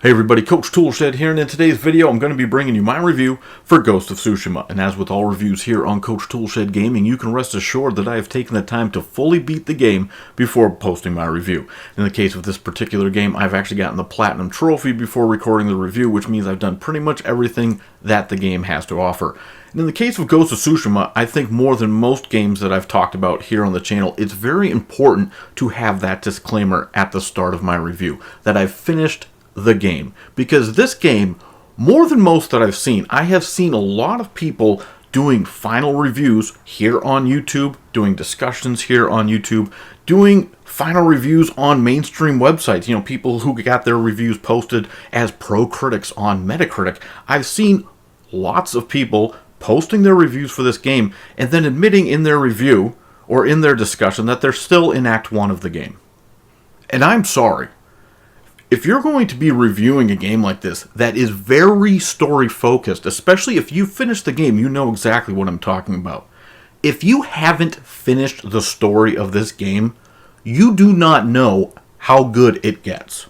Hey everybody, Coach Toolshed here, and in today's video I'm going to be bringing you my review for Ghost of Tsushima. And as with all reviews here on Coach Toolshed Gaming, you can rest assured that I have taken the time to fully beat the game before posting my review. In the case of this particular game, I've actually gotten the Platinum Trophy before recording the review, which means I've done pretty much everything that the game has to offer. And in the case of Ghost of Tsushima, I think more than most games that I've talked about here on the channel, it's very important to have that disclaimer at the start of my review, that I've finished the game. Because this game, more than most that I've seen, I have seen a lot of people doing final reviews here on YouTube, doing discussions here on YouTube, doing final reviews on mainstream websites, you know, people who got their reviews posted as pro critics on Metacritic. I've seen lots of people posting their reviews for this game and then admitting in their review or in their discussion that they're still in Act 1 of the game. And I'm sorry. If you're going to be reviewing a game like this that is very story focused, especially if you finish the game, you know exactly what I'm talking about. If you haven't finished the story of this game, you do not know how good it gets.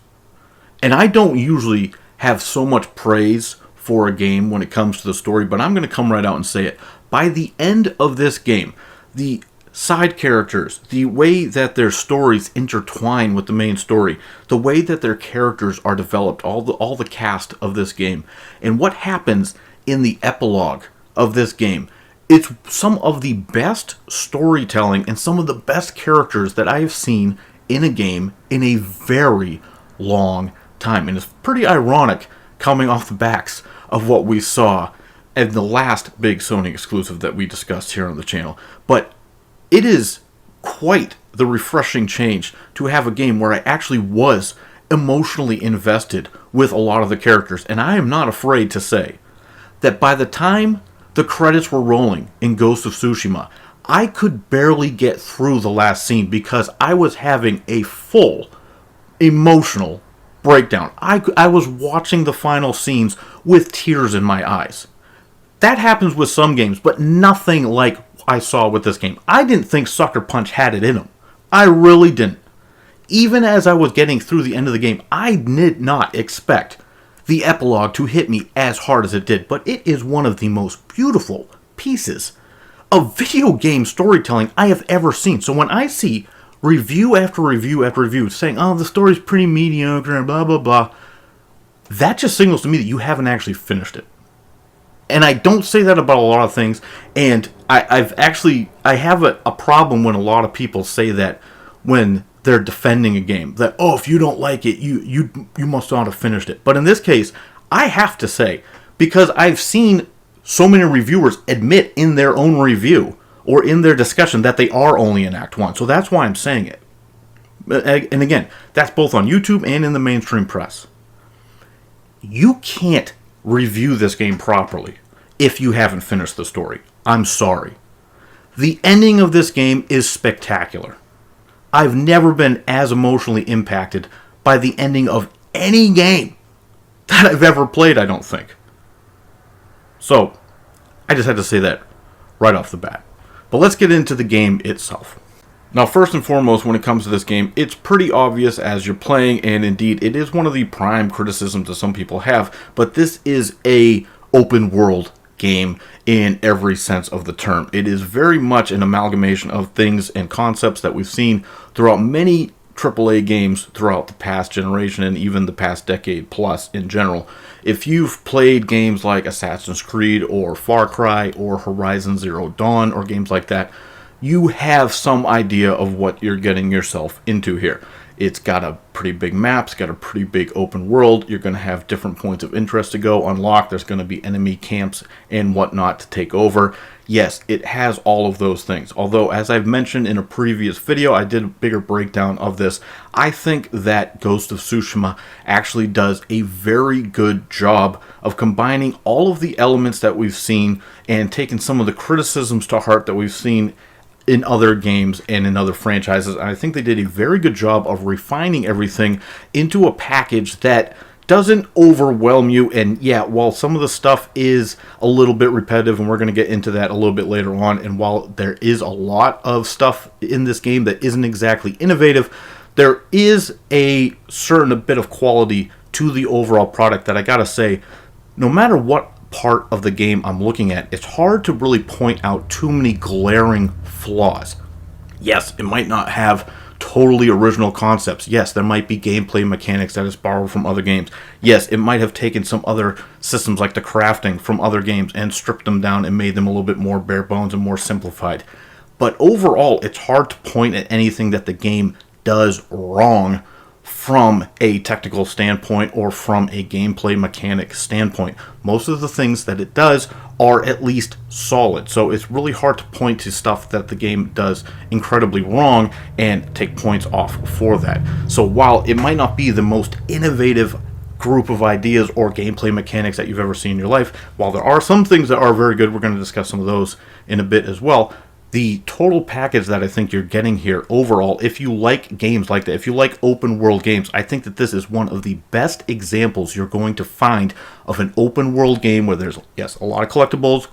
And I don't usually have so much praise for a game when it comes to the story, but I'm going to come right out and say it. By the end of this game, the side characters, the way that their stories intertwine with the main story, the way that their characters are developed, all the cast of this game, and what happens in the epilogue of this game, it's some of the best storytelling and some of the best characters that I have seen in a game in a very long time. And it's pretty ironic coming off the backs of what we saw in the last big Sony exclusive that we discussed here on the channel. But it is quite the refreshing change to have a game where I actually was emotionally invested with a lot of the characters. And I am not afraid to say that by the time the credits were rolling in Ghost of Tsushima, I could barely get through the last scene because I was having a full emotional breakdown. I was watching the final scenes with tears in my eyes. That happens with some games, but nothing like I saw with this game. I didn't think Sucker Punch had it in him. I really didn't. Even as I was getting through the end of the game, I did not expect the epilogue to hit me as hard as it did. But it is one of the most beautiful pieces of video game storytelling I have ever seen. So when I see review after review after review saying, oh, the story's pretty mediocre and blah, blah, blah, that just signals to me that you haven't actually finished it. And I don't say that about a lot of things, and I have a problem when a lot of people say that when they're defending a game, that, oh, if you don't like it, you must not have finished it. But in this case, I have to say, because I've seen so many reviewers admit in their own review or in their discussion that they are only in Act 1, so that's why I'm saying it. And again, that's both on YouTube and in the mainstream press. You can't review this game properly if you haven't finished the story. I'm sorry. The ending of this game is spectacular. I've never been as emotionally impacted by the ending of any game that I've ever played, I don't think. So, I just had to say that right off the bat. But let's get into the game itself. Now, first and foremost, when it comes to this game, it's pretty obvious as you're playing, and indeed, it is one of the prime criticisms that some people have, but this is a open world game in every sense of the term. It is very much an amalgamation of things and concepts that we've seen throughout many AAA games throughout the past generation and even the past decade plus in general. If you've played games like Assassin's Creed or Far Cry or Horizon Zero Dawn or games like that, you have some idea of what you're getting yourself into here. It's got a pretty big map, it's got a pretty big open world, you're going to have different points of interest to go unlock, there's going to be enemy camps and whatnot to take over. Yes, it has all of those things. Although, as I've mentioned in a previous video, I did a bigger breakdown of this, I think that Ghost of Tsushima actually does a very good job of combining all of the elements that we've seen and taking some of the criticisms to heart that we've seen in other games and in other franchises. I think they did a very good job of refining everything into a package that doesn't overwhelm you. And yeah, while some of the stuff is a little bit repetitive, and we're going to get into that a little bit later on, and while there is a lot of stuff in this game that isn't exactly innovative, there is a certain bit of quality to the overall product that I gotta say, no matter what part of the game I'm looking at, it's hard to really point out too many glaring flaws. Yes, it might not have totally original concepts. Yes, there might be gameplay mechanics that is borrowed from other games. Yes, it might have taken some other systems like the crafting from other games and stripped them down and made them a little bit more bare bones and more simplified. But overall, it's hard to point at anything that the game does wrong from a technical standpoint or from a gameplay mechanic standpoint. Most of the things that it does are at least solid. So it's really hard to point to stuff that the game does incredibly wrong and take points off for that. So while it might not be the most innovative group of ideas or gameplay mechanics that you've ever seen in your life, while there are some things that are very good, we're going to discuss some of those in a bit as well. The total package that I think you're getting here overall, if you like games like that, if you like open world games, I think that this is one of the best examples you're going to find of an open world game where there's, yes, a lot of collectibles,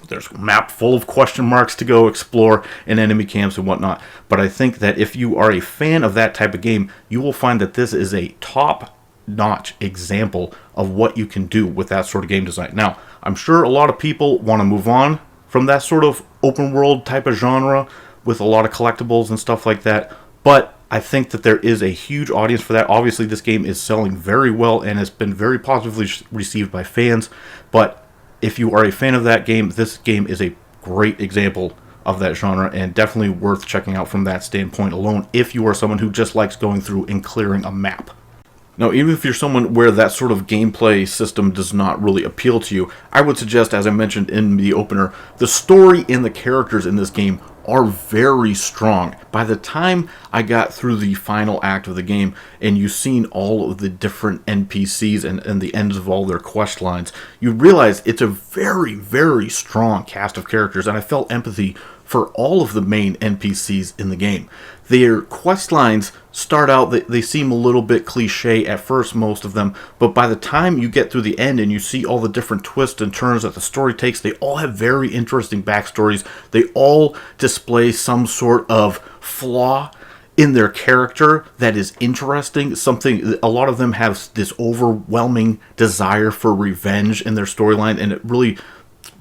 there's a map full of question marks to go explore and enemy camps and whatnot. But I think that if you are a fan of that type of game, you will find that this is a top-notch example of what you can do with that sort of game design. Now, I'm sure a lot of people want to move on from that sort of open world type of genre with a lot of collectibles and stuff like that, but I think that there is a huge audience for that. Obviously, this game is selling very well and has been very positively received by fans, but if you are a fan of that game, this game is a great example of that genre and definitely worth checking out from that standpoint alone if you are someone who just likes going through and clearing a map. Now, even if you're someone where that sort of gameplay system does not really appeal to you, I would suggest, as I mentioned in the opener, the story and the characters in this game are very strong. By the time I got through the final act of the game and you've seen all of the different NPCs and the ends of all their quest lines, you realize it's a very, very strong cast of characters, and I felt empathy for all of the main NPCs in the game. Their quest lines start out, they seem a little bit cliche at first, most of them, but by the time you get through the end and you see all the different twists and turns that the story takes, they all have very interesting backstories. They all display some sort of flaw in their character that is interesting. A lot of them have this overwhelming desire for revenge in their storyline, and it really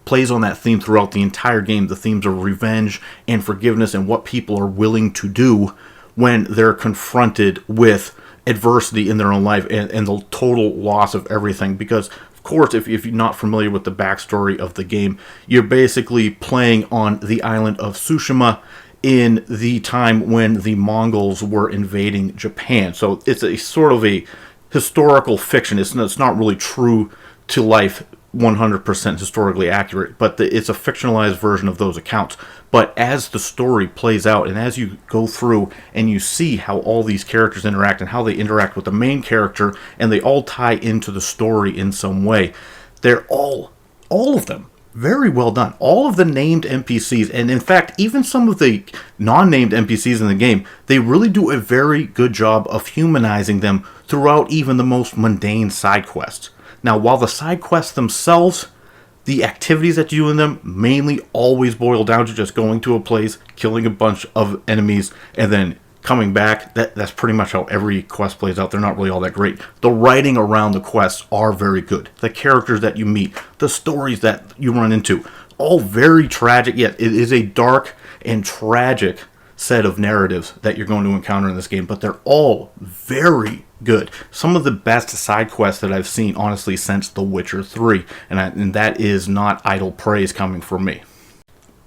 plays on that theme throughout the entire game, the themes of revenge and forgiveness and what people are willing to do when they're confronted with adversity in their own life and the total loss of everything. Because, of course, if you're not familiar with the backstory of the game, you're basically playing on the island of Tsushima in the time when the Mongols were invading Japan. So it's a sort of a historical fiction. It's not really true to life, 100% historically accurate, but it's a fictionalized version of those accounts. But as the story plays out and as you go through and you see how all these characters interact and how they interact with the main character and they all tie into the story in some way, they're all of them very well done. All of the named NPCs, and in fact even some of the non-named NPCs in the game, they really do a very good job of humanizing them throughout even the most mundane side quests. Now, while the side quests themselves, the activities that you do in them mainly always boil down to just going to a place, killing a bunch of enemies, and then coming back. That's pretty much how every quest plays out. They're not really all that great. The writing around the quests are very good. The characters that you meet, the stories that you run into, all very tragic. Yet it is a dark and tragic set of narratives that you're going to encounter in this game, but they're all very good. Some of the best side quests that I've seen, honestly, since The Witcher 3, and that is not idle praise coming from me.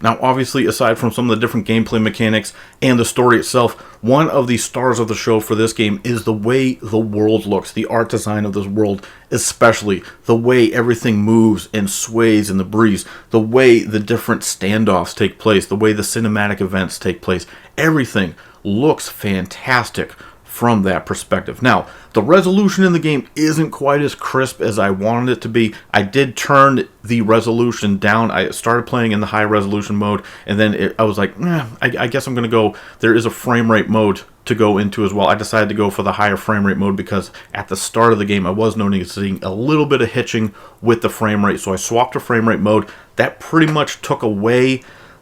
Now, obviously, aside from some of the different gameplay mechanics and the story itself, one of the stars of the show for this game is the way the world looks, the art design of this world, especially the way everything moves and sways in the breeze, the way the different standoffs take place, the way the cinematic events take place. Everything looks fantastic from that perspective. Now, the resolution in the game isn't quite as crisp as I wanted it to be. I did turn the resolution down. I started playing in the high resolution mode, and then I was like, I guess I'm going to go. There is a frame rate mode to go into as well. I decided to go for the higher frame rate mode because at the start of the game I was noticing a little bit of hitching with the frame rate, so I swapped to frame rate mode. That pretty much took away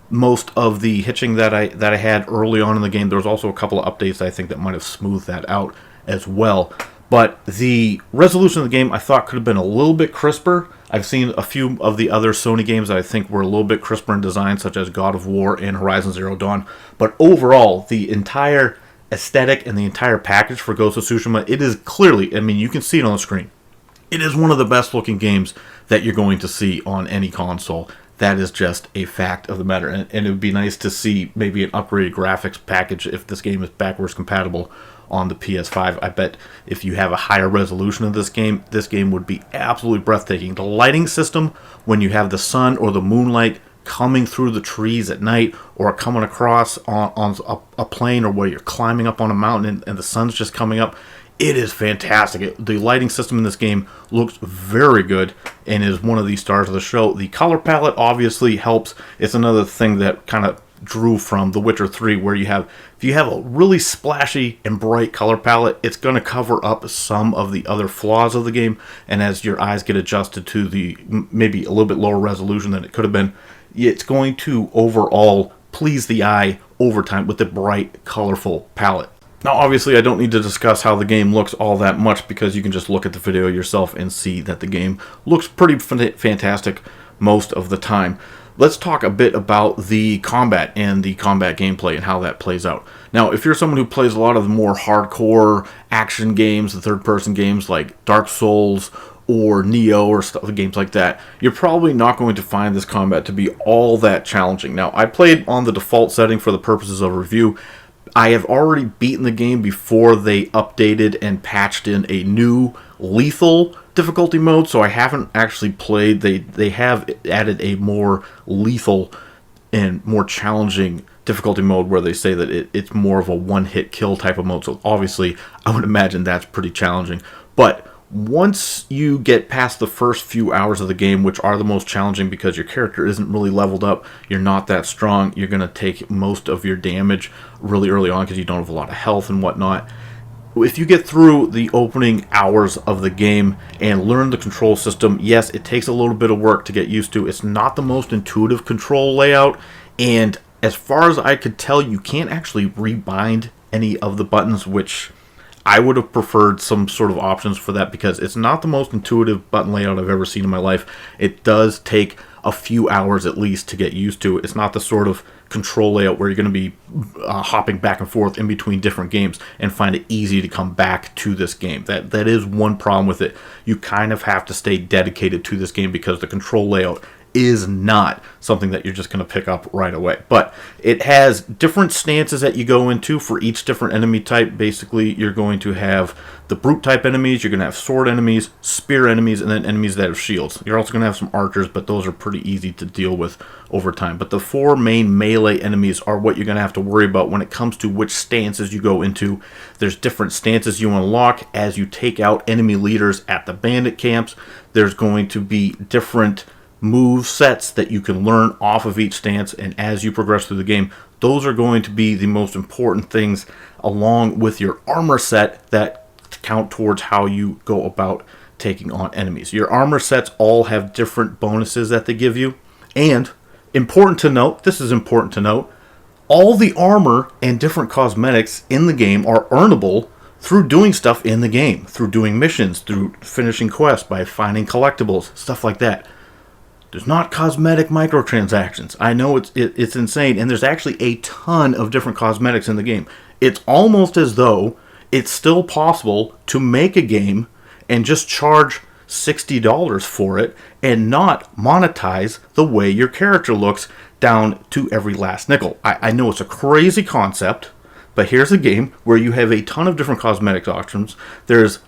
most of the hitching that I had early on in the game. There was also a couple of updates I think that might have smoothed that out as well. But the resolution of the game I thought could have been a little bit crisper. I've seen a few of the other Sony games that I think were a little bit crisper in design, such as God of War and Horizon Zero Dawn. But overall, the entire aesthetic and the entire package for Ghost of Tsushima, it is clearly, I mean, you can see it on the screen. It is one of the best looking games that you're going to see on any console. That is just a fact of the matter. And it would be nice to see maybe an upgraded graphics package if this game is backwards compatible on the PS5. I bet if you have a higher resolution of this game would be absolutely breathtaking. The lighting system, when you have the sun or the moonlight coming through the trees at night, or coming across on a plane, or where you're climbing up on a mountain and the sun's just coming up, it is fantastic. The lighting system in this game looks very good and is one of the stars of the show. The color palette obviously helps. It's another thing that kind of drew from The Witcher 3, where if you have a really splashy and bright color palette, it's going to cover up some of the other flaws of the game, and as your eyes get adjusted to the maybe a little bit lower resolution than it could have been, it's going to overall please the eye over time with the bright, colorful palette. Now, obviously, I don't need to discuss how the game looks all that much, because you can just look at the video yourself and see that the game looks pretty fantastic most of the time. Let's talk a bit about the combat and the combat gameplay and how that plays out. Now, if you're someone who plays a lot of the more hardcore action games, the third-person games like Dark Souls or Neo or games like that, you're probably not going to find this combat to be all that challenging. Now, I played on the default setting for the purposes of review. I have already beaten the game before they updated and patched in a new lethal difficulty mode, so I haven't actually played. They have added a more lethal and more challenging difficulty mode, where they say that it's more of a one-hit kill type of mode, so obviously I would imagine that's pretty challenging. But once you get past the first few hours of the game, which are the most challenging because your character isn't really leveled up, you're not that strong, you're going to take most of your damage really early on because you don't have a lot of health and whatnot. If you get through the opening hours of the game and learn the control system, yes, it takes a little bit of work to get used to. It's not the most intuitive control layout, and as far as I could tell, you can't actually rebind any of the buttons, which I would have preferred some sort of options for that, because it's not the most intuitive button layout I've ever seen in my life. It does take a few hours at least to get used to. It's not the sort of control layout where you're going to be hopping back and forth in between different games and find it easy to come back to this game. That is one problem with it. You kind of have to stay dedicated to this game because the control layout is not something that you're just going to pick up right away. But it has different stances that you go into for each different enemy type. Basically, you're going to have the brute type enemies, you're going to have sword enemies, spear enemies, and then enemies that have shields. You're also going to have some archers, but those are pretty easy to deal with over time. But the four main melee enemies are what you're going to have to worry about when it comes to which stances you go into. There's different stances you unlock as you take out enemy leaders at the bandit camps. There's going to be different move sets that you can learn off of each stance, and as you progress through the game, those are going to be the most important things, along with your armor set that count towards how you go about taking on enemies. Your armor sets all have different bonuses that they give you, and important to note, all the armor and different cosmetics in the game are earnable through doing stuff in the game, through doing missions, through finishing quests, by finding collectibles, stuff like that. There's not cosmetic microtransactions. I know it's insane, and there's actually a ton of different cosmetics in the game. It's almost as though it's still possible to make a game and just charge $60 for it and not monetize the way your character looks down to every last nickel. I know it's a crazy concept, but here's a game where you have a ton of different cosmetic options. There's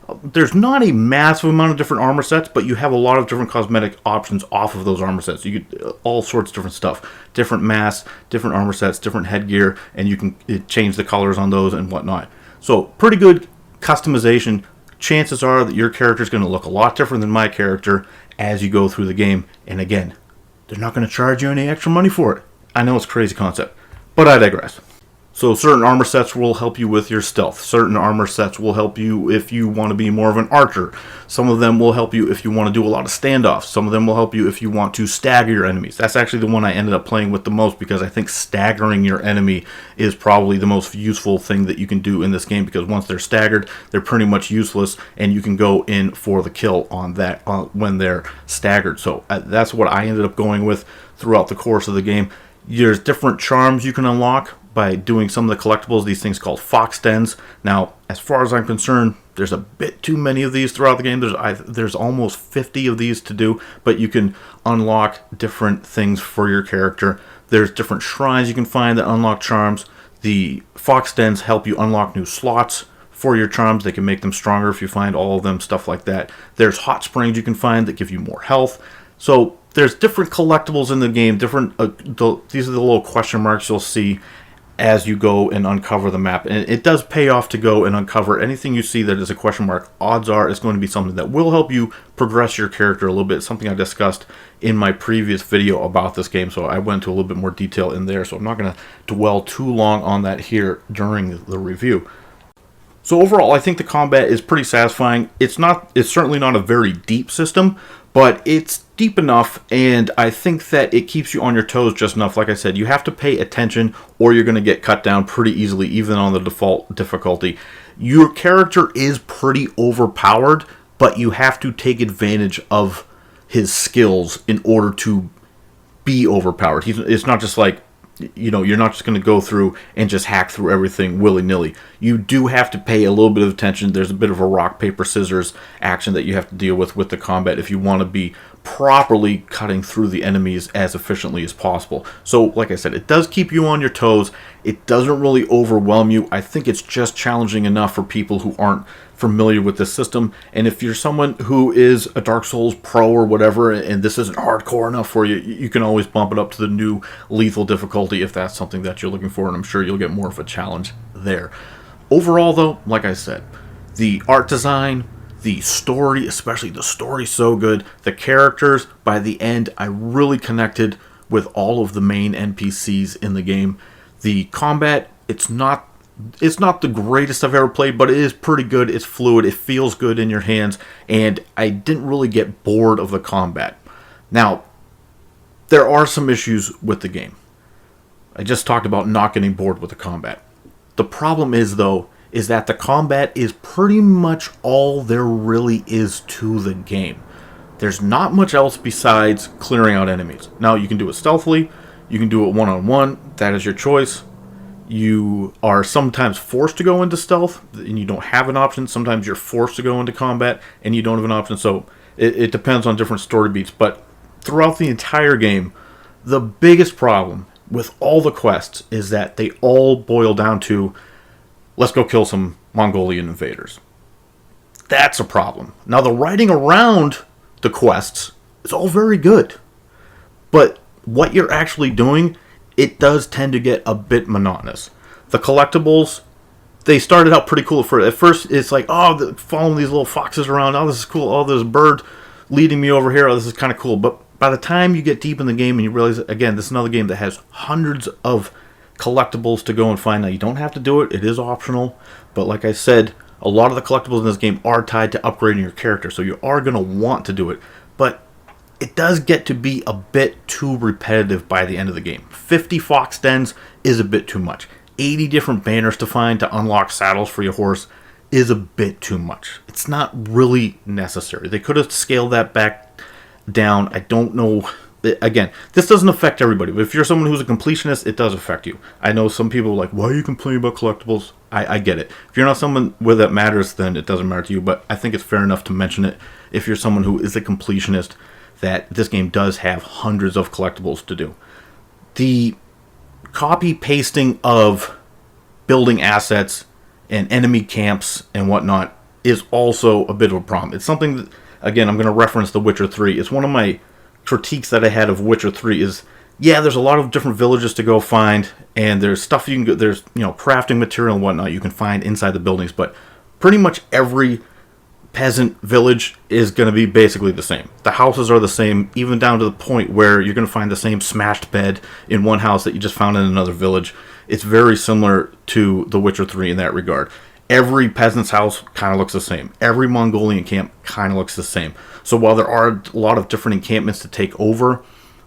not a massive amount of different armor sets, but you have a lot of different cosmetic options off of those armor sets. You get all sorts of different stuff. Different masks, different armor sets, different headgear, and you can change the colors on those and whatnot. So pretty good customization. Chances are that your character is going to look a lot different than my character as you go through the game. And again, they're not going to charge you any extra money for it. I know it's a crazy concept, but I digress. So certain armor sets will help you with your stealth. Certain armor sets will help you if you want to be more of an archer. Some of them will help you if you want to do a lot of standoffs. Some of them will help you if you want to stagger your enemies. That's actually the one I ended up playing with the most, because I think staggering your enemy is probably the most useful thing that you can do in this game, because once they're staggered, they're pretty much useless, and you can go in for the kill on that when they're staggered. So that's what I ended up going with throughout the course of the game. There's different charms you can unlock by doing some of the collectibles, these things called fox dens. Now, as far as I'm concerned, there's a bit too many of these throughout the game. There's almost 50 of these to do, but you can unlock different things for your character. There's different shrines you can find that unlock charms. The fox dens help you unlock new slots for your charms. They can make them stronger if you find all of them, stuff like that. There's hot springs you can find that give you more health. So there's different collectibles in the game. These are the little question marks you'll see as you go and uncover the map. And it does pay off to go and uncover anything you see that is a question mark. Odds are it's going to be something that will help you progress your character a little bit. Something I discussed in my previous video about this game, so I went into a little bit more detail in there, so I'm not going to dwell too long on that here during the review. So overall, I think the combat is pretty satisfying. It's certainly not a very deep system, but it's deep enough, and I think that it keeps you on your toes just enough. Like I said, you have to pay attention or you're going to get cut down pretty easily, even on the default difficulty. Your character is pretty overpowered, but you have to take advantage of his skills in order to be overpowered. It's not just like, you're not just going to go through and just hack through everything willy-nilly. You do have to pay a little bit of attention. There's a bit of a rock, paper, scissors action that you have to deal with the combat if you want to be properly cutting through the enemies as efficiently as possible. So, like I said, it does keep you on your toes. It doesn't really overwhelm you. I think it's just challenging enough for people who aren't familiar with this system. And if you're someone who is a Dark Souls pro or whatever, and this isn't hardcore enough for you, you can always bump it up to the new lethal difficulty if that's something that you're looking for, and I'm sure you'll get more of a challenge there. Overall, though, like I said, the art design, the story, especially the story, so good. The characters, by the end, I really connected with all of the main NPCs in the game. The combat, it's not the greatest I've ever played, but it is pretty good. It's fluid. It feels good in your hands, and I didn't really get bored of the combat. Now, there are some issues with the game. I just talked about not getting bored with the combat. The problem is, though, is that the combat is pretty much all there really is to the game. There's not much else besides clearing out enemies. Now, you can do it stealthily. You can do it one-on-one. That is your choice. You are sometimes forced to go into stealth, and you don't have an option. Sometimes you're forced to go into combat, and you don't have an option. So it depends on different story beats. But throughout the entire game, the biggest problem with all the quests is that they all boil down to, let's go kill some Mongolian invaders. That's a problem. Now, the writing around the quests is all very good, but what you're actually doing, it does tend to get a bit monotonous. The collectibles, they started out pretty cool. At first, it's like, following these little foxes around. Oh, this is cool. Oh, there's a bird leading me over here. Oh, this is kind of cool. But by the time you get deep in the game and you realize, again, this is another game that has hundreds of collectibles to go and find. Now, you don't have to do it. It is optional. But like I said, a lot of the collectibles in this game are tied to upgrading your character. So you are going to want to do it. But it does get to be a bit too repetitive by the end of the game. 50 fox dens is a bit too much. 80 different banners to find to unlock saddles for your horse is a bit too much. It's not really necessary. They could have scaled that back down. I don't know. Again, this doesn't affect everybody. But if you're someone who's a completionist, it does affect you. I know some people are like, why are you complaining about collectibles? I get it. If you're not someone where that matters, then it doesn't matter to you. But I think it's fair enough to mention it if you're someone who is a completionist, that this game does have hundreds of collectibles to do. The copy-pasting of building assets and enemy camps and whatnot is also a bit of a problem. It's something that, again, I'm going to reference The Witcher 3. It's one of my critiques that I had of Witcher 3 is, yeah, there's a lot of different villages to go find, and there's stuff you can go, there's, crafting material and whatnot you can find inside the buildings, but pretty much every peasant village is going to be basically the same. The houses are the same, even down to the point where you're going to find the same smashed bed in one house that you just found in another village. It's very similar to The Witcher 3 in that regard. Every peasant's house kind of looks the same. Every Mongolian camp kind of looks the same. So while there are a lot of different encampments to take over,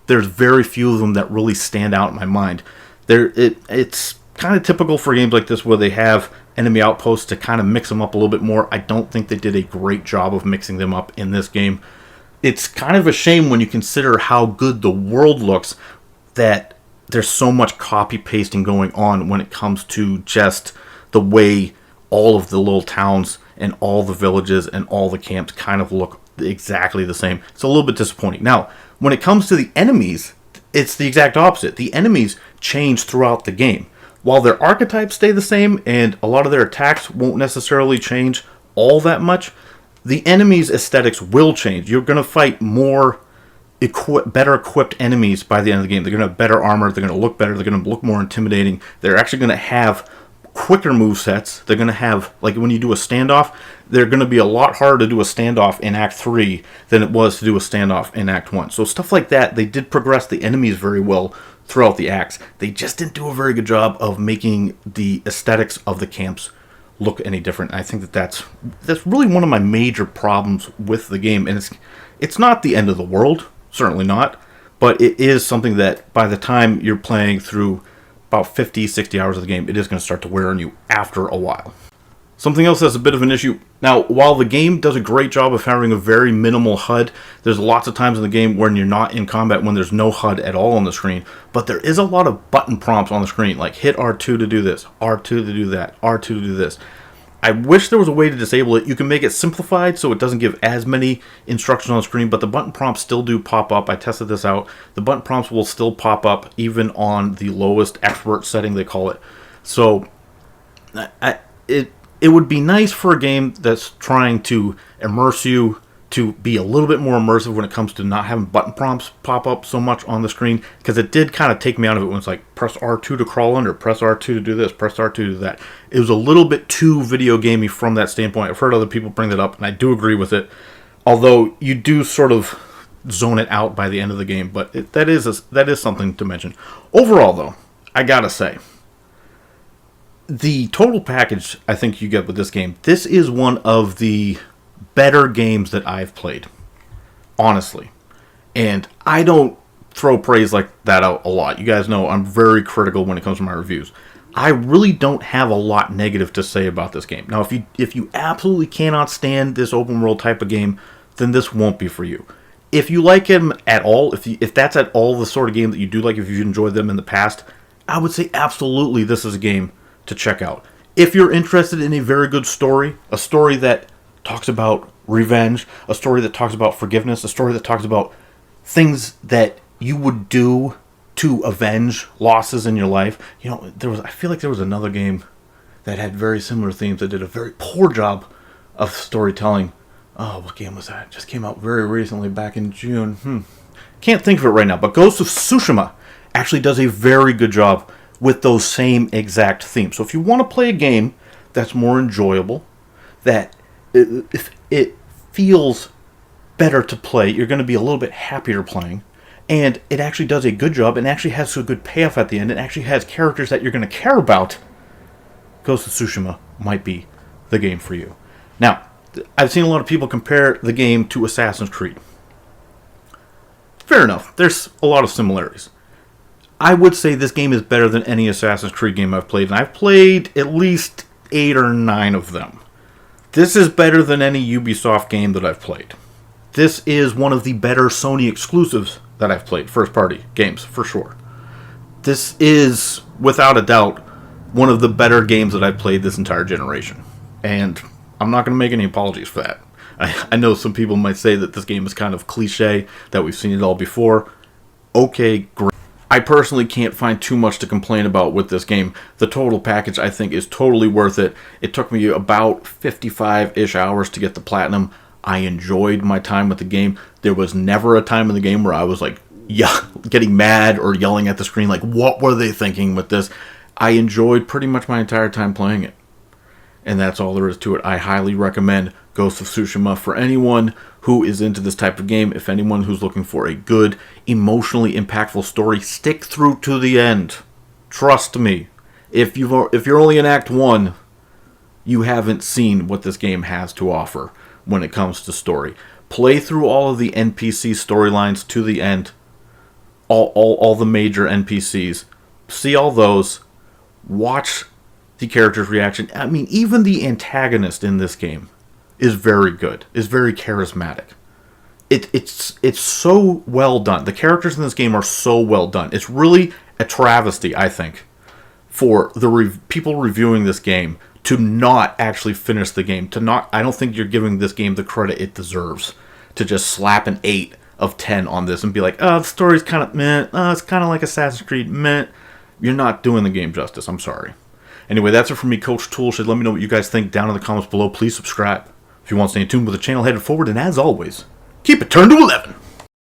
there's very few of them that really stand out in my mind. It's kind of typical for games like this where they have enemy outposts to kind of mix them up a little bit more. I don't think they did a great job of mixing them up in this game. It's kind of a shame when you consider how good the world looks that there's so much copy pasting going on when it comes to just the way all of the little towns and all the villages and all the camps kind of look exactly the same. It's a little bit disappointing. Now, when it comes to the enemies, it's the exact opposite. The enemies change throughout the game. While their archetypes stay the same and a lot of their attacks won't necessarily change all that much, the enemies' aesthetics will change. You're going to fight more better equipped enemies by the end of the game. They're going to have better armor. They're going to look better. They're going to look more intimidating. They're actually going to have quicker movesets. They're going to have, like when you do a standoff, they're going to be a lot harder to do a standoff in Act 3 than it was to do a standoff in Act 1. So stuff like that, they did progress the enemies very well throughout the acts. They just didn't do a very good job of making the aesthetics of the camps look any different. I think that's really one of my major problems with the game, and it's not the end of the world, certainly not, but it is something that by the time you're playing through about 50, 60 hours of the game, it is going to start to wear on you after a while. Something else that's a bit of an issue. Now, while the game does a great job of having a very minimal HUD, there's lots of times in the game when you're not in combat when there's no HUD at all on the screen, but there is a lot of button prompts on the screen, like hit R2 to do this, R2 to do that, R2 to do this. I wish there was a way to disable it. You can make it simplified so it doesn't give as many instructions on the screen, but the button prompts still do pop up. I tested this out. The button prompts will still pop up even on the lowest expert setting, they call it. So it would be nice for a game that's trying to immerse you to be a little bit more immersive when it comes to not having button prompts pop up so much on the screen, because it did kind of take me out of it when it's like press R2 to crawl under, press R2 to do this, press R2 to do that. It was a little bit too video gamey from that standpoint. I've heard other people bring that up, and I do agree with it, although you do sort of zone it out by the end of the game, but that is something to mention. Overall, though, I gotta say, the total package I think you get with this game, this is one of the better games that I've played, honestly. And I don't throw praise like that out a lot. You guys know I'm very critical when it comes to my reviews. I really don't have a lot negative to say about this game. Now, if you absolutely cannot stand this open world type of game, then this won't be for you. If you like him at all, if that's at all the sort of game that you do like, if you've enjoyed them in the past, I would say absolutely this is a game to check out. If you're interested in a very good story, a story that talks about revenge, a story that talks about forgiveness, a story that talks about things that you would do to avenge losses in your life. You know, I feel like there was another game that had very similar themes that did a very poor job of storytelling. Oh, what game was that? It just came out very recently, back in June. Can't think of it right now, but Ghost of Tsushima actually does a very good job with those same exact themes. So if you want to play a game that's more enjoyable, that if it feels better to play, you're going to be a little bit happier playing, and it actually does a good job and actually has a good payoff at the end, and actually has characters that you're going to care about, Ghost of Tsushima might be the game for you. Now, I've seen a lot of people compare the game to Assassin's Creed. Fair enough. There's a lot of similarities. I would say this game is better than any Assassin's Creed game I've played, and I've played at least 8 or 9 of them. This is better than any Ubisoft game that I've played. This is one of the better Sony exclusives that I've played, first-party games, for sure. This is, without a doubt, one of the better games that I've played this entire generation. And I'm not going to make any apologies for that. I know some people might say that this game is kind of cliche, that we've seen it all before. Okay, great. I personally can't find too much to complain about with this game. The total package, I think, is totally worth it. It took me about 55-ish hours to get the platinum. I enjoyed my time with the game. There was never a time in the game where I was like, yeah, getting mad or yelling at the screen, like, what were they thinking with this? I enjoyed pretty much my entire time playing it. And that's all there is to it. I highly recommend Ghost of Tsushima for anyone who is into this type of game. If anyone who's looking for a good, emotionally impactful story, stick through to the end. Trust me. If you're only in Act 1, you haven't seen what this game has to offer when it comes to story. Play through all of the NPC storylines to the end. All the major NPCs. See all those. Watch the character's reaction. I mean, even the antagonist in this game is very good. Is very charismatic. It's so well done. The characters in this game are so well done. It's really a travesty, I think, for the people reviewing this game to not actually finish the game. I don't think you're giving this game the credit it deserves. To just slap an 8 of 10 on this and be like, oh, the story's kind of meh. It's kind of like Assassin's Creed, meh. You're not doing the game justice. I'm sorry. Anyway, that's it from me, Coach Toolshed. Let me know what you guys think down in the comments below. Please subscribe. If you want to stay tuned with the channel headed forward. And as always, keep it turned to 11.